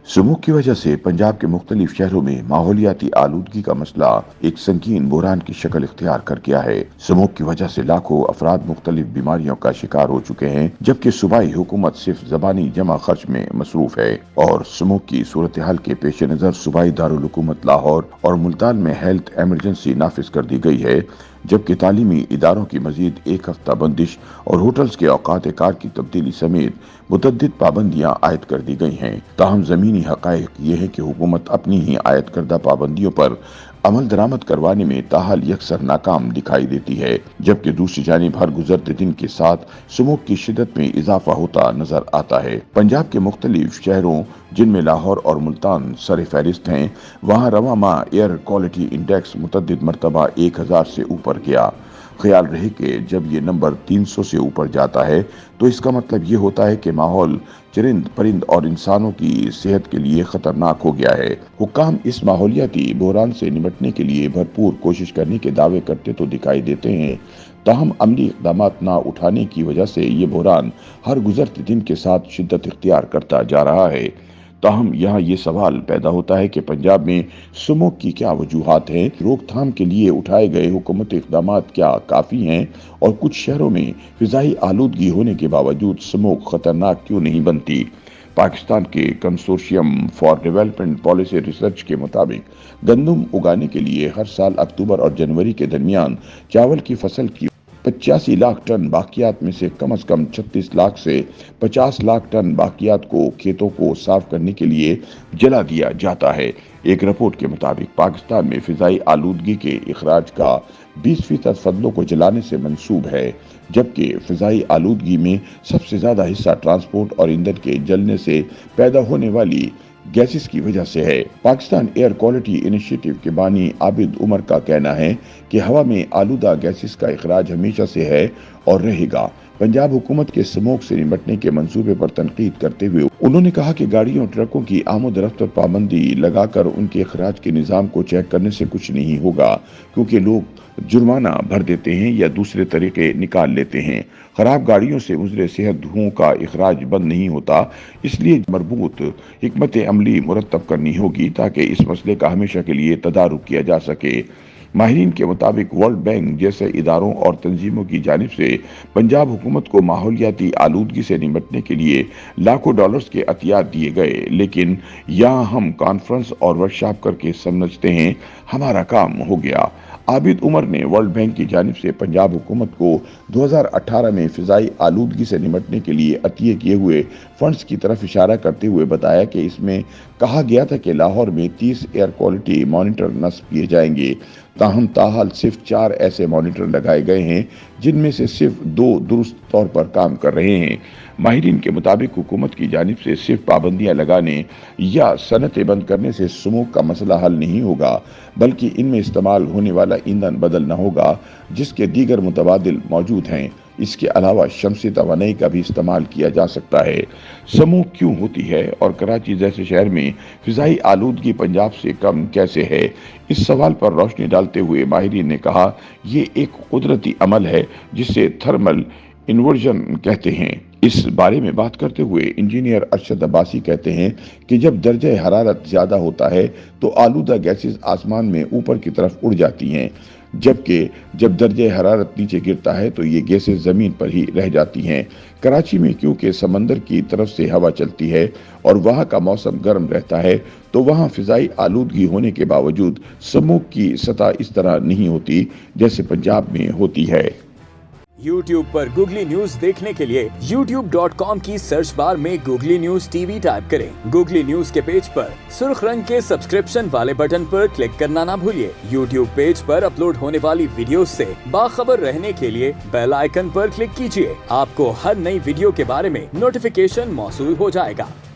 Smoke की वजह से पंजाब के मुख्तलिफ शहरों में माहौलियाती आलूदगी का मसला एक संगीन बुहरान की शक्ल इख्तियार कर गया है। स्मोक की वजह से लाखों अफराद मुख्तलिफ बीमारियों का शिकार हो चुके हैं, जबकि सूबाई हुकूमत सिर्फ जबानी जमा खर्च में मसरूफ है। और स्मोक की सूरत हाल के पेश नज़र सूबाई दारुल हुकूमत लाहौर और मुल्तान में हेल्थ एमरजेंसी नाफिज कर दी गई है, जबकि तालीमी इदारों की मजीद एक हफ्ता बंदिश और होटल्स के औकात कार की तब्दीली समेत मुतद्दिद पाबंदियां आयद कर दी गई हैं। ताहम जमीनी हकायक ये है कि हुकूमत अपनी ही आयद करदा पाबंदियों पर अमल दरामद करवाने में ताहाल यकसर नाकाम दिखाई देती है, जबकि दूसरी जानिब हर गुजरते दिन के साथ स्मोक की शिद्दत में इजाफा होता नजर आता है। पंजाब के मुख्तलिफ शहरों जिनमें लाहौर और मुल्तान सर फहरिस्त हैं, वहाँ रवा माह एयर क्वालिटी इंडेक्स मुतद्दिद मरतबा 1000 से ऊपर गया। ख्याल रहे कि जब ये नंबर 300 से ऊपर जाता है तो इसका मतलब ये होता है कि माहौल चरिंद परिंद और इंसानों की सेहत के लिए खतरनाक हो गया है। हुक्काम इस माहौलियाती बहरान से निपटने के लिए भरपूर कोशिश करने के दावे करते तो दिखाई देते हैं, ताहम अमली इक़दाम ना उठाने की वजह से ये बहरान हर गुजरते दिन के साथ शिद्दत इख्तियार करता जा रहा है। ताहम यहाँ ये सवाल पैदा होता है कि पंजाब में स्मोक की क्या वजूहात हैं, रोकथाम के लिए उठाए गए हुकूमती इक़दाम क्या काफ़ी हैं, और कुछ शहरों में फ़िज़ाई आलूदगी होने के बावजूद स्मोक ख़तरनाक क्यों नहीं बनती। पाकिस्तान के consortium for development policy research के मुताबिक गंदम उगाने के लिए हर साल अक्टूबर और जनवरी के दरमियान चावल की फसल की 85 लाख टन बाकियात में से कम 36 लाख से 50 लाख टन बाकियात को खेतों को साफ करने के लिए जला दिया जाता है। एक रिपोर्ट के मुताबिक पाकिस्तान में फिजाई आलूदगी के इखराज का 20% फसलों को जलाने से मंसूब है, जबकि फिजाई आलूदगी में सबसे ज्यादा हिस्सा ट्रांसपोर्ट और ईंधन के जलने से पैदा होने वाली गैसेस की वजह से है। पाकिस्तान एयर क्वालिटी इनिशिएटिव के बानी आबिद उमर का कहना है कि हवा में आलूदा गैसेस का इखराज हमेशा से है और रहेगा। पंजाब हुकूमत के स्मोक से निपटने के मंसूबे पर तनकीद करते हुए उन्होंने कहा कि गाड़ियों ट्रकों की आमद रफ्त पर पाबंदी लगाकर उनके इखराज के निज़ाम को चेक करने से कुछ नहीं होगा, क्योंकि लोग जुर्माना भर देते हैं या दूसरे तरीके निकाल लेते हैं। खराब गाड़ियों से उजरे सेहत धुओं का इखराज बंद नहीं होता, इसलिए मरबूत हिकमत अमली मुरतब करनी होगी ताकि इस मसले का हमेशा के लिए तदारुक किया जा सके। माहिरीन के मुताबिक वर्ल्ड बैंक जैसे इदारों और तंजीमों की जानिब से पंजाब हुकूमत को माहौलियाती आलूदगी से निपटने के लिए लाखों डॉलर्स के अतियात दिए गए, लेकिन यहाँ हम कॉन्फ्रेंस और वर्कशॉप करके समझते हैं हमारा काम हो गया। आबिद उमर ने वर्ल्ड बैंक की जानिब से पंजाब हुकूमत को 2018 में फिजाई आलूदगी से निपटने के लिए अतिये किए हुए फंड्स की तरफ इशारा करते हुए बताया कि इसमें कहा गया था कि लाहौर में 30 एयर क्वालिटी मॉनिटर नस्ब किए जाएंगे। ताहम ताहाल सिर्फ 4 ऐसे मॉनिटर लगाए गए हैं, जिनमें से सिर्फ 2 दुरुस्त तौर पर काम कर रहे हैं। माहिरीन के मुताबिक हुकूमत की जानिब से सिर्फ पाबंदियां लगाने या सनतें बंद करने से स्मोक का मसला हल नहीं होगा, बल्कि इनमें इस्तेमाल होने वाला ईंधन बदलना होगा, जिसके दीगर मुतबादिल मौजूद हैं। इसके अलावा शमसी तवानाई का भी इस्तेमाल किया जा सकता है। स्मोक क्यों होती है और कराची जैसे शहर में फिजाई आलूदगी पंजाब से कम कैसे है, इस सवाल पर रोशनी डालते हुए माहिरीन ने कहा, ये एक कुदरती अमल है जिसे थर्मल इन्वर्जन कहते हैं। इस बारे में बात करते हुए इंजीनियर अरशद अब्बासी कहते हैं कि जब दर्जा हरारत ज्यादा होता है तो आलूदा गैसेस आसमान में ऊपर की तरफ उड़ जाती हैं, जबकि जब दर्जा हरारत नीचे गिरता है तो ये गैसेस जमीन पर ही रह जाती हैं। कराची में क्योंकि समंदर की तरफ से हवा चलती है और वहाँ का मौसम गर्म रहता है, तो वहाँ फिजाई आलूदगी होने के बावजूद स्मोक की सतह इस तरह नहीं होती जैसे पंजाब में होती है। YouTube पर गूगली न्यूज देखने के लिए youtube.com की सर्च बार में गूगली न्यूज टीवी टाइप करें। गूगली न्यूज के पेज पर सुर्ख रंग के सब्सक्रिप्शन वाले बटन पर क्लिक करना ना भूलिए। YouTube पेज पर अपलोड होने वाली वीडियोस से बाखबर रहने के लिए बेल आइकन पर क्लिक कीजिए। आपको हर नई वीडियो के बारे में नोटिफिकेशन मौसूल हो जाएगा।